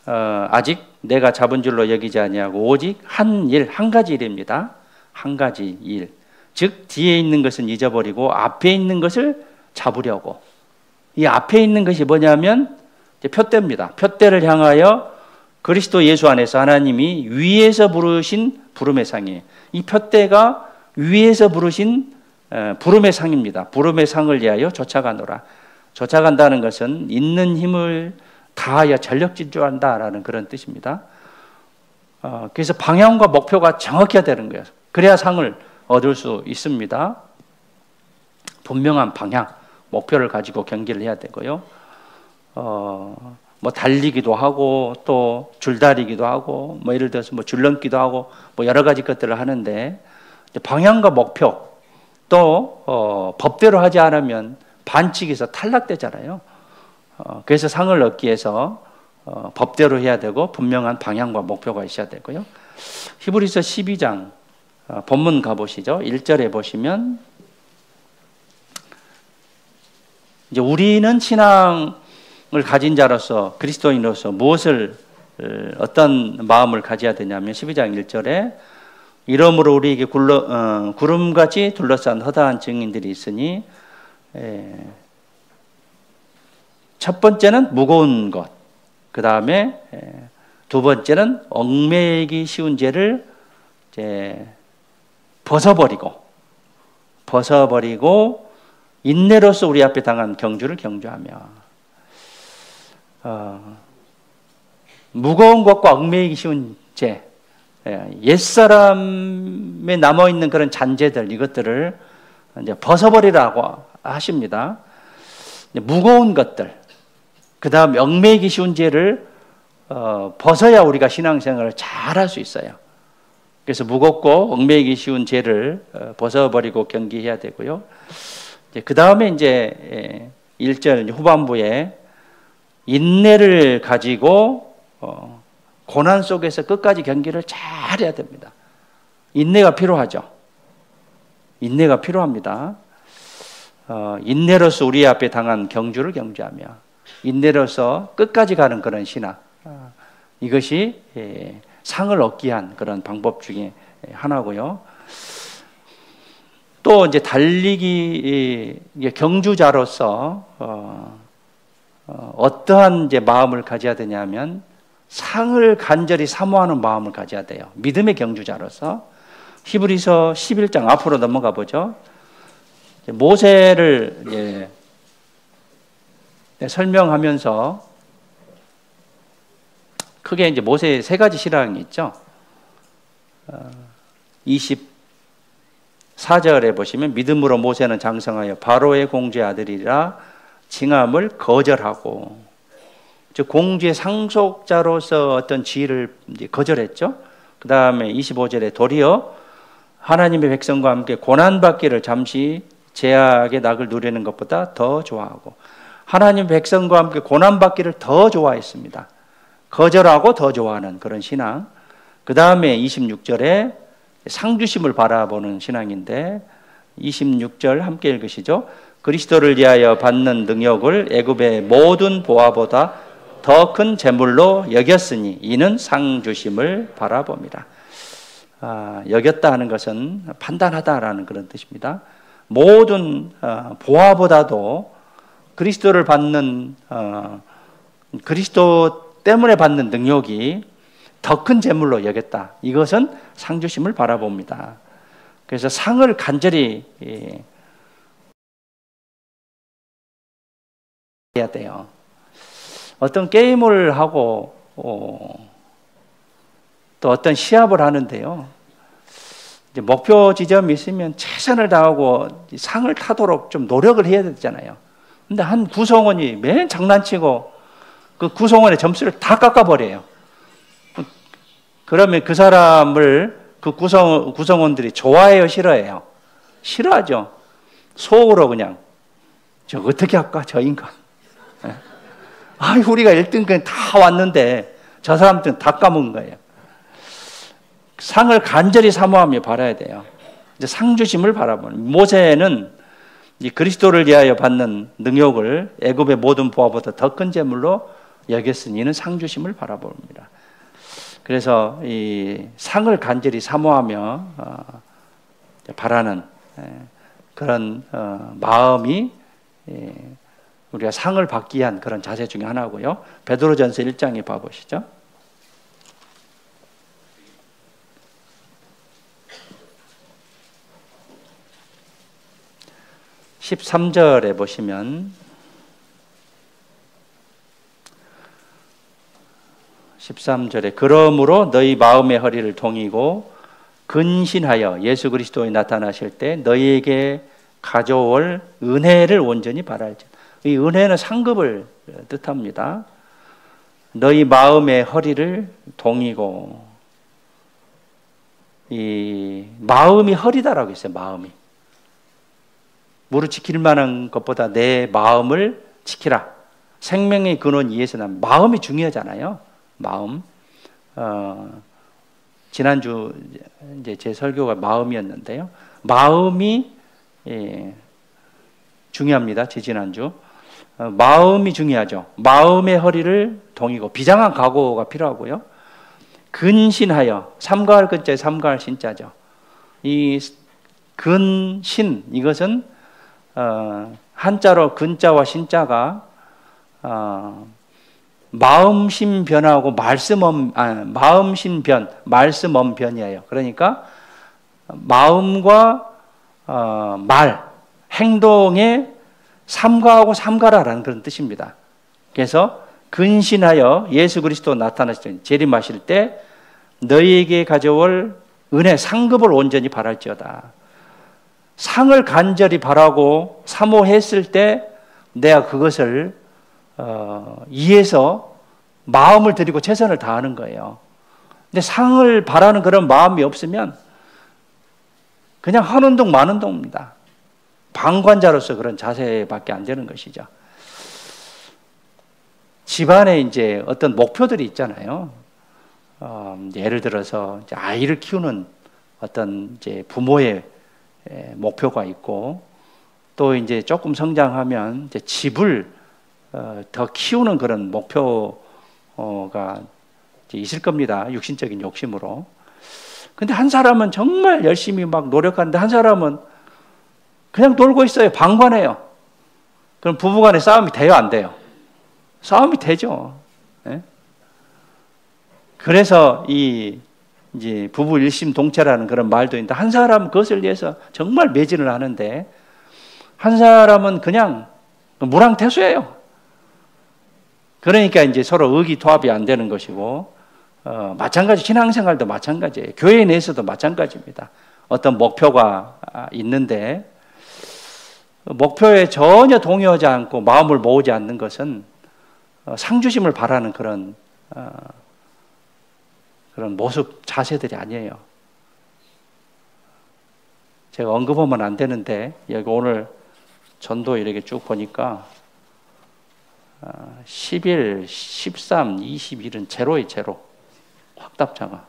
아직 내가 잡은 줄로 여기지 아니하고 오직 한 가지 일입니다. 한 가지 일. 즉 뒤에 있는 것은 잊어버리고 앞에 있는 것을 잡으려고. 이 앞에 있는 것이 뭐냐면 표대입니다. 표대를 향하여 그리스도 예수 안에서 하나님이 위에서 부르신 부름의 상이에요. 이 표대가 위에서 부르신 부름의 상입니다. 부름의 상을 위하여 쫓아가노라. 쫓아간다는 것은 있는 힘을 다하여 전력 질주한다라는 그런 뜻입니다. 그래서 방향과 목표가 정확해야 되는 거예요. 그래야 상을 얻을 수 있습니다. 분명한 방향, 목표를 가지고 경기를 해야 되고요. 뭐 달리기도 하고 또 줄다리기도 하고 뭐 예를 들어서 뭐 줄넘기도 하고 뭐 여러 가지 것들을 하는데 방향과 목표 또 법대로 하지 않으면 반칙에서 탈락되잖아요. 그래서 상을 얻기 위해서 법대로 해야 되고 분명한 방향과 목표가 있어야 되고요. 히브리서 12장 본문 가보시죠. 1절에 보시면 이제 우리는 신앙을 가진 자로서 그리스도인으로서 무엇을 어떤 마음을 가져야 되냐면 12장 1절에 이러므로 우리에게 구름같이 둘러싼 허다한 증인들이 있으니 첫 번째는 무거운 것, 그 다음에 두 번째는 얽매이기 쉬운 죄를 이제 벗어버리고 인내로서 우리 앞에 당한 경주를 경주하며, 무거운 것과 얽매이기 쉬운 죄, 옛사람에 남아있는 그런 잔재들, 이것들을 이제 벗어버리라고 하십니다. 무거운 것들, 그 다음 얽매이기 쉬운 죄를 벗어야 우리가 신앙생활을 잘 할 수 있어요. 그래서 무겁고 얽매이기 쉬운 죄를 벗어버리고 경계해야 되고요. 그 다음에 이제 1절 후반부에 인내를 가지고 고난 속에서 끝까지 경계를 잘 해야 됩니다. 인내가 필요하죠. 인내가 필요합니다. 인내로서 우리 앞에 당한 경주를 경주하며, 인내로서 끝까지 가는 그런 신앙, 이것이 상을 얻기 위한 그런 방법 중에 하나고요. 또 이제 달리기 경주자로서 어떠한 이제 마음을 가져야 되냐면, 상을 간절히 사모하는 마음을 가져야 돼요. 믿음의 경주자로서. 히브리서 11장 앞으로 넘어가 보죠. 모세를 설명하면서 크게 이제 모세의 세 가지 신앙이 있죠. 24절에 보시면 믿음으로 모세는 장성하여 바로의 공주의 아들이라 칭함을 거절하고, 즉 공주의 상속자로서 어떤 지위를 거절했죠. 그 다음에 25절에 도리어 하나님의 백성과 함께 고난받기를 잠시 제약의 낙을 누리는 것보다 더 좋아하고, 하나님 백성과 함께 고난받기를 더 좋아했습니다. 거절하고 더 좋아하는 그런 신앙. 그 다음에 26절에 상주심을 바라보는 신앙인데, 26절 함께 읽으시죠. 그리스도를 위하여 받는 능력을 애굽의 모든 보화보다 더 큰 재물로 여겼으니 이는 상주심을 바라봅니다. 여겼다 하는 것은 판단하다라는 그런 뜻입니다. 모든 보화보다도 그리스도를 받는 그리스도 때문에 받는 능력이 더 큰 재물로 여겼다. 이것은 상주심을 바라봅니다. 그래서 상을 간절히 해야 돼요. 어떤 게임을 하고 또 어떤 시합을 하는데요, 이제 목표 지점이 있으면 최선을 다하고 상을 타도록 좀 노력을 해야 되잖아요. 근데 한 구성원이 맨 장난치고 그 구성원의 점수를 다 깎아버려요. 그러면 그 사람을 그 구성원들이 좋아해요, 싫어해요? 싫어하죠. 속으로 그냥 저 어떻게 할까, 저 인간. 우리가 1등까지 다 왔는데 저 사람들은 다 까먹은 거예요. 상을 간절히 사모하며 바라야 돼요. 이제 상주심을 바라보는, 모세는 이 그리스도를 위하여 받는 능력을 애굽의 모든 보화보다 더 큰 재물로 여겼으니 이는 상주심을 바라봅니다. 그래서 이 상을 간절히 사모하며 바라는 그런 마음이 우리가 상을 받기 위한 그런 자세 중에 하나고요. 베드로전서 1장에 봐보시죠. 13절에 보시면 13절에 그러므로 너희 마음의 허리를 동이고 근신하여 예수 그리스도에 나타나실 때 너희에게 가져올 은혜를 온전히 바랄지. 이 은혜는 상급을 뜻합니다. 너희 마음의 허리를 동이고, 이 마음이 허리다라고 했어요. 마음이 무릇 지킬 만한 것보다 내 마음을 지키라. 생명의 근원 이에서 난 마음이 중요하잖아요. 마음. 지난주 이제 제 설교가 마음이었는데요. 마음이 중요합니다. 지난주. 마음이 중요하죠. 마음의 허리를 동이고, 비장한 각오가 필요하고요. 근신하여, 삼가할 근자에 삼가할 신자죠. 이 근신, 이것은 한자로 근자와 신자가 마음신변하고 마음신변, 말씀언변이에요. 그러니까 마음과 말, 행동에 삼가하고 삼가라라는 그런 뜻입니다. 그래서 근신하여 예수 그리스도 나타나실 때, 재림하실 때 너희에게 가져올 은혜 상급을 온전히 바랄지어다. 상을 간절히 바라고 사모했을 때 내가 그것을 이해해서 마음을 들이고 최선을 다하는 거예요. 근데 상을 바라는 그런 마음이 없으면 그냥 한운동 만운동입니다. 방관자로서 그런 자세밖에 안 되는 것이죠. 집안에 이제 어떤 목표들이 있잖아요. 예를 들어서 이제 아이를 키우는 어떤 이제 부모의 목표가 있고, 또 이제 조금 성장하면 이제 집을 더 키우는 그런 목표가 이제 있을 겁니다. 육신적인 욕심으로. 근데 한 사람은 정말 열심히 막 노력하는데 한 사람은 그냥 놀고 있어요. 방관해요. 그럼 부부간에 싸움이 돼요, 안 돼요? 싸움이 되죠. 네? 그래서 이제 부부 일심동체라는 그런 말도 있는데, 한 사람은 그것을 위해서 정말 매진을 하는데 한 사람은 그냥 무랑태수예요. 그러니까 이제 서로 의기투합이 안 되는 것이고, 마찬가지 신앙생활도 마찬가지예요. 교회 내에서도 마찬가지입니다. 어떤 목표가 있는데 목표에 전혀 동의하지 않고 마음을 모으지 않는 것은 상주심을 바라는 그런 모습, 자세들이 아니에요. 제가 언급하면 안 되는데 여기 오늘 전도 이렇게 쭉 보니까 11, 13, 21은 제로에 제로. 확답자가.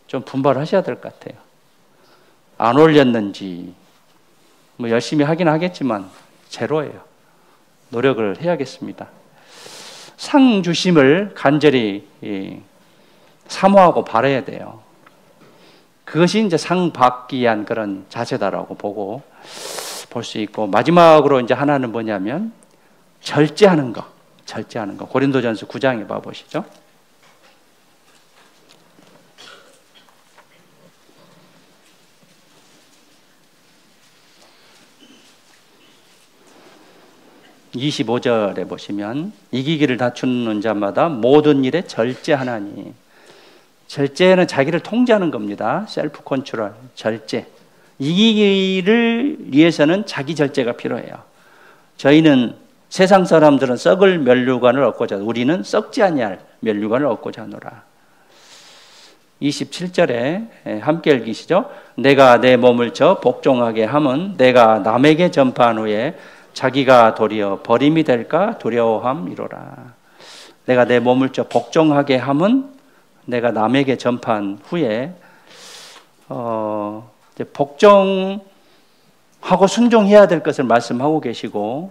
좀 분발하셔야 될 것 같아요. 안 올렸는지 뭐 열심히 하긴 하겠지만 제로예요. 노력을 해야겠습니다. 상 주심을 간절히 사모하고 바라야 돼요. 그것이 이제 상 받기 위한 그런 자세다라고 보고 볼 수 있고, 마지막으로 이제 하나는 뭐냐면 절제하는 거. 절제하는 거. 고린도전서 9장에 봐 보시죠. (25절에) 보시면 이기기를 다투는 자마다 모든 일에 절제하나니. 절제는 자기를 통제하는 겁니다. 셀프 컨트롤, 절제. 이기기를 위해서는 자기 절제가 필요해요. 저희는 세상 사람들은 썩을 면류관을 얻고자, 우리는 썩지 아니할 면류관을 얻고자 하노라. 27절에 함께 읽으시죠. 내가 내 몸을 저 복종하게 함은 내가 남에게 전파한 후에 자기가 도리어 버림이 될까 두려워함이로라. 내가 내 몸을 저 복종하게 함은 내가 남에게 전파한 후에 이제 복종하고 순종해야 될 것을 말씀하고 계시고,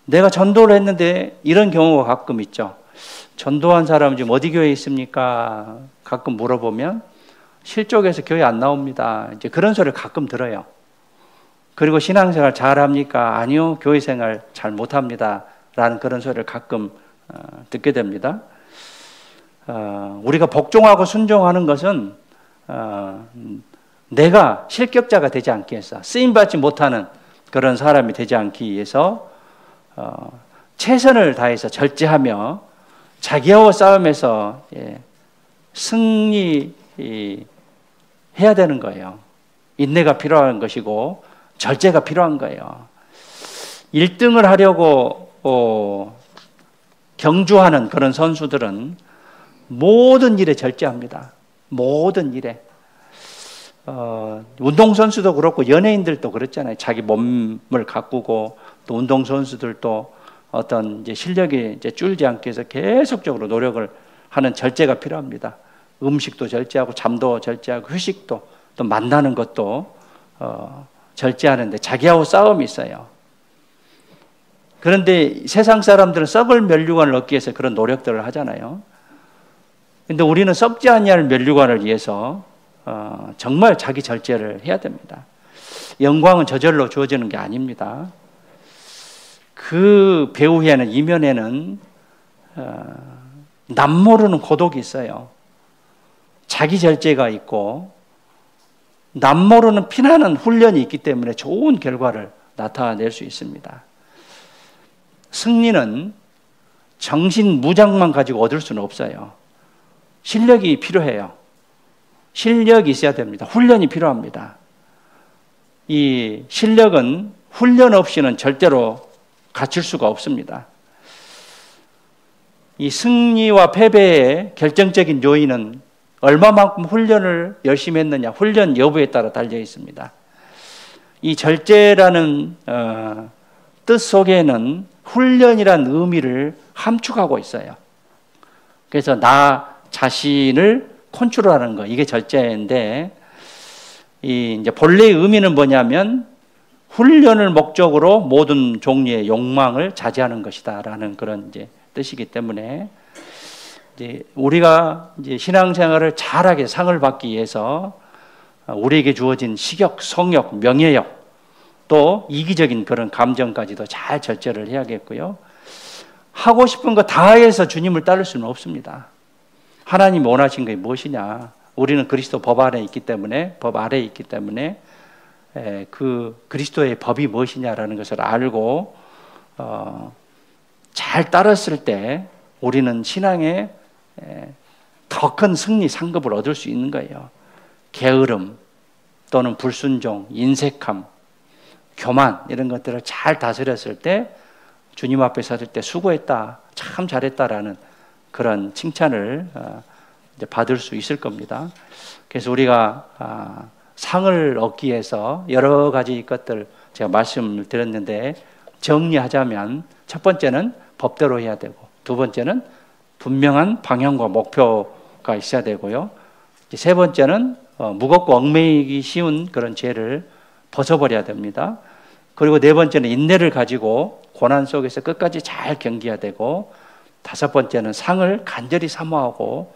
내가 전도를 했는데 이런 경우가 가끔 있죠. 전도한 사람은 지금 어디 교회에 있습니까? 가끔 물어보면 실족에서 교회 안 나옵니다. 이제 그런 소리를 가끔 들어요. 그리고 신앙생활 잘합니까? 아니요, 교회생활 잘 못합니다. 라는 그런 소리를 가끔 듣게 됩니다. 우리가 복종하고 순종하는 것은 내가 실격자가 되지 않기 위해서, 쓰임받지 못하는 그런 사람이 되지 않기 위해서 최선을 다해서 절제하며 자기와 싸움에서 승리해야 되는 거예요. 인내가 필요한 것이고 절제가 필요한 거예요. 1등을 하려고 경주하는 그런 선수들은 모든 일에 절제합니다. 모든 일에. 운동선수도 그렇고 연예인들도 그렇잖아요. 자기 몸을 가꾸고, 또 운동선수들도 어떤 이제 실력이 이제 줄지 않기 위해서 계속적으로 노력을 하는 절제가 필요합니다. 음식도 절제하고, 잠도 절제하고, 휴식도, 또 만나는 것도 절제하는데 자기하고 싸움이 있어요. 그런데 세상 사람들은 썩을 면류관을 얻기 위해서 그런 노력들을 하잖아요. 근데 우리는 썩지 아니할 면류관을 위해서 정말 자기 절제를 해야 됩니다. 영광은 저절로 주어지는 게 아닙니다. 그 배후에는, 이면에는 남모르는 고독이 있어요. 자기 절제가 있고 남모르는 피나는 훈련이 있기 때문에 좋은 결과를 나타낼 수 있습니다. 승리는 정신 무장만 가지고 얻을 수는 없어요. 실력이 필요해요. 실력이 있어야 됩니다. 훈련이 필요합니다. 이 실력은 훈련 없이는 절대로 갖출 수가 없습니다. 이 승리와 패배의 결정적인 요인은 얼마만큼 훈련을 열심히 했느냐, 훈련 여부에 따라 달려 있습니다. 이 절제라는 뜻 속에는 훈련이란 의미를 함축하고 있어요. 그래서 나 자신을 컨트롤하는 거, 이게 절제인데, 이제 본래의 의미는 뭐냐면 훈련을 목적으로 모든 종류의 욕망을 자제하는 것이다라는 그런 이제 뜻이기 때문에, 이제 우리가 이제 신앙생활을 잘하게 상을 받기 위해서 우리에게 주어진 식욕, 성욕, 명예욕, 또 이기적인 그런 감정까지도 잘 절제를 해야겠고요. 하고 싶은 거 다 해서 주님을 따를 수는 없습니다. 하나님이 원하신 게 무엇이냐? 우리는 그리스도 법 아래에 있기 때문에, 법 아래에 있기 때문에 그 그리스도의 법이 무엇이냐라는 것을 알고 잘 따랐을 때 우리는 신앙에 더 큰 승리 상급을 얻을 수 있는 거예요. 게으름 또는 불순종, 인색함, 교만 이런 것들을 잘 다스렸을 때 주님 앞에 섰을 때 수고했다, 참 잘했다라는 그런 칭찬을 이제 받을 수 있을 겁니다. 그래서 우리가 상을 얻기 위해서 여러 가지 것들 제가 말씀을 드렸는데 정리하자면 첫 번째는 법대로 해야 되고, 두 번째는 분명한 방향과 목표가 있어야 되고요. 세 번째는 무겁고 얽매이기 쉬운 그런 죄를 벗어버려야 됩니다. 그리고 네 번째는 인내를 가지고 고난 속에서 끝까지 잘 견뎌야 되고, 다섯 번째는 상을 간절히 사모하고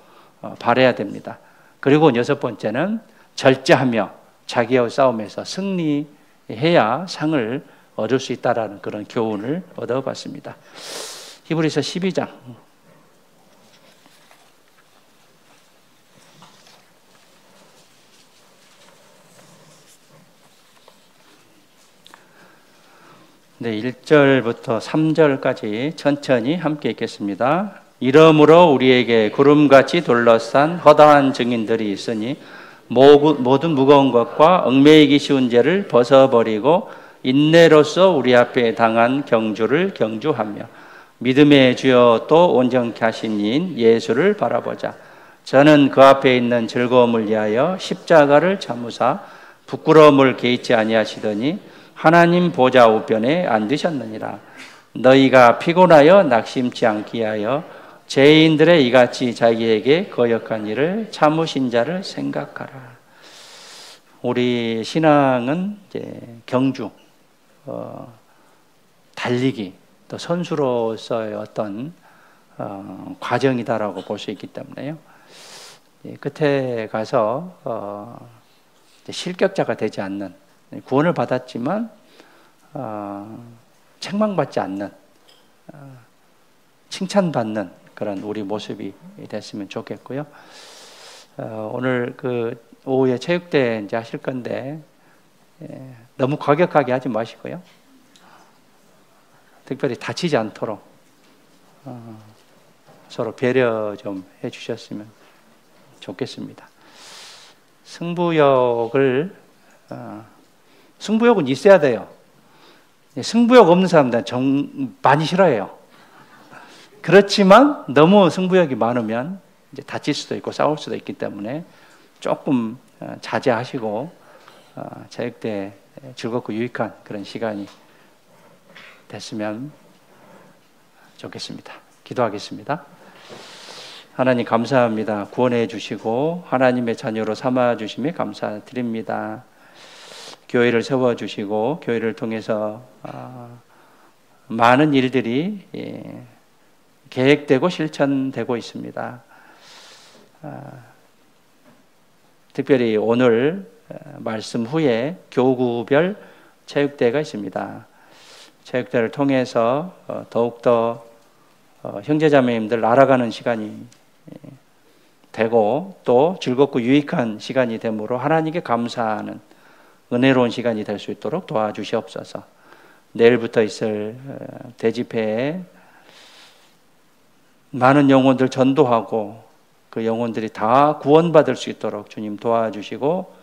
바라야 됩니다. 그리고 여섯 번째는 절제하며 자기와 싸움에서 승리해야 상을 얻을 수 있다라는 그런 교훈을 얻어봤습니다. 히브리서 12장. 네, 1절부터 3절까지 천천히 함께 읽겠습니다. 이러므로 우리에게 구름같이 둘러싼 허다한 증인들이 있으니 모든 무거운 것과 얽매이기 쉬운 죄를 벗어버리고 인내로서 우리 앞에 당한 경주를 경주하며 믿음의 주여 또 온전케 하신 이인 예수를 바라보자. 저는 그 앞에 있는 즐거움을 위하여 십자가를 참으사 부끄러움을 개의치 아니하시더니 하나님 보좌 우편에 앉으셨느니라. 너희가 피곤하여 낙심치 않게 하여 죄인들의 이같이 자기에게 거역한 일을 참으신 자를 생각하라. 우리 신앙은 이제 경주, 달리기, 또 선수로서의 어떤 과정이다라고 볼 수 있기 때문에요. 끝에 가서 실격자가 되지 않는, 구원을 받았지만 책망받지 않는, 칭찬받는 그런 우리 모습이 됐으면 좋겠고요. 오늘 그 오후에 체육대회 이제 하실 건데 너무 과격하게 하지 마시고요. 특별히 다치지 않도록 서로 배려 좀 해주셨으면 좋겠습니다. 승부욕은 있어야 돼요. 승부욕 없는 사람들은 많이 싫어해요. 그렇지만 너무 승부욕이 많으면 이제 다칠 수도 있고 싸울 수도 있기 때문에 조금 자제하시고 체육대 즐겁고 유익한 그런 시간이 됐으면 좋겠습니다. 기도하겠습니다. 하나님 감사합니다. 구원해 주시고 하나님의 자녀로 삼아 주심에 감사드립니다. 교회를 세워주시고 교회를 통해서 많은 일들이 계획되고 실천되고 있습니다. 특별히 오늘 말씀 후에 교구별 체육대회가 있습니다. 체육대회를 통해서 더욱더 형제자매님들 알아가는 시간이 되고 또 즐겁고 유익한 시간이 되므로 하나님께 감사하는 은혜로운 시간이 될 수 있도록 도와주시옵소서. 내일부터 있을 대집회에 많은 영혼들 전도하고 그 영혼들이 다 구원받을 수 있도록 주님 도와주시고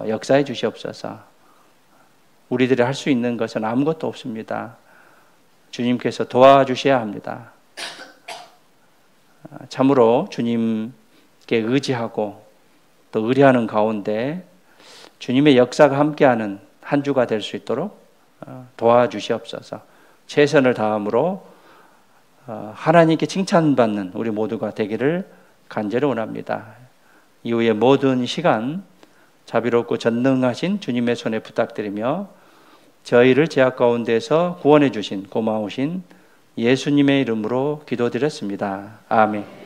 역사해 주시옵소서. 우리들이 할 수 있는 것은 아무것도 없습니다. 주님께서 도와주셔야 합니다. 참으로 주님께 의지하고 또 의뢰하는 가운데 주님의 역사가 함께하는 한 주가 될 수 있도록 도와주시옵소서. 최선을 다함으로 하나님께 칭찬받는 우리 모두가 되기를 간절히 원합니다. 이후의 모든 시간 자비롭고 전능하신 주님의 손에 부탁드리며 저희를 죄악 가운데서 구원해 주신 고마우신 예수님의 이름으로 기도드렸습니다. 아멘.